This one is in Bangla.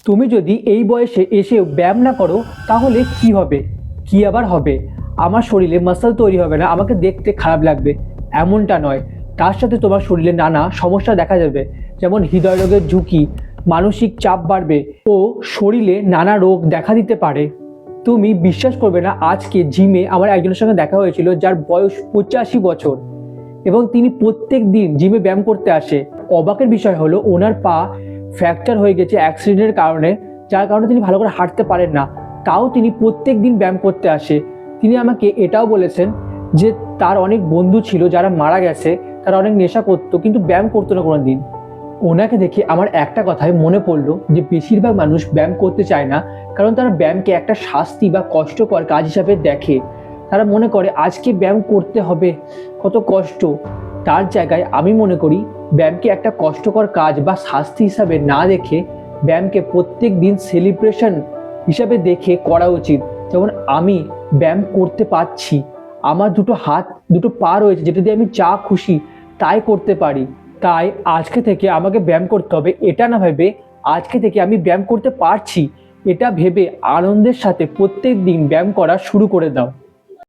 তুমি যদি এই বয়সে এসে ব্যায়াম না করো তাহলে কি হবে? কি আবার হবে? আমার শরীরে মাসল তৈরি হবে না, আমাকে দেখতে খারাপ লাগবে এমনটা নয়। তার সাথে তোমার শরীরে নানা সমস্যা দেখা যাবে, যেমন হৃদয় রোগের ঝুঁকি, মানসিক চাপ বাড়বে ও শরীরে নানা রোগ দেখা দিতে পারে। তুমি বিশ্বাস করবে না, আজকে জিমে আমার একজনের সঙ্গে দেখা হয়েছিল যার বয়স 85 বছর এবং তিনি প্রত্যেক দিন জিমে ব্যায়াম করতে আসে। অবাকের বিষয় হলো ওনার পা ফ্র্যাকচার হয়ে গেছে অ্যাক্সিডেন্টের কারণে, যার কারণে তিনি ভালো করে হাঁটতে পারেন না। তাও তিনি প্রত্যেক দিন ব্যায়াম করতে আসে। তিনি আমাকে এটাও বলেছেন যে তার অনেক বন্ধু ছিল যারা মারা গেছে, তারা অনেক নেশা করতো কিন্তু ব্যায়াম করতো না কোনো দিন। ওনাকে দেখে আমার একটা কথাই মনে পড়লো যে বেশিরভাগ মানুষ ব্যায়াম করতে চায় না, কারণ তারা ব্যায়ামকে একটা শাস্তি বা কষ্টকর কাজ হিসাবে দেখে। তারা মনে করে আজকে ব্যায়াম করতে হবে, কত কষ্ট। তার জায়গায় আমি মনে করি ব্যায়ামকে একটা কষ্টকর কাজ বা শাস্তি হিসাবে না দেখে ব্যায়ামকে প্রত্যেক দিন সেলিব্রেশন হিসাবে দেখে করা উচিত। যেমন আমি ব্যায়াম করতে পারছি, আমার দুটো হাত দুটো পা রয়েছে যেটা দিয়ে আমি যা খুশি তাই করতে পারি। তাই আজকে থেকে আমাকে ব্যায়াম করতে হবে এটা না ভেবে আজকে থেকে আমি ব্যায়াম করতে পারছি এটা ভেবে আনন্দের সাথে প্রত্যেক দিন ব্যায়াম করা শুরু করে দাও।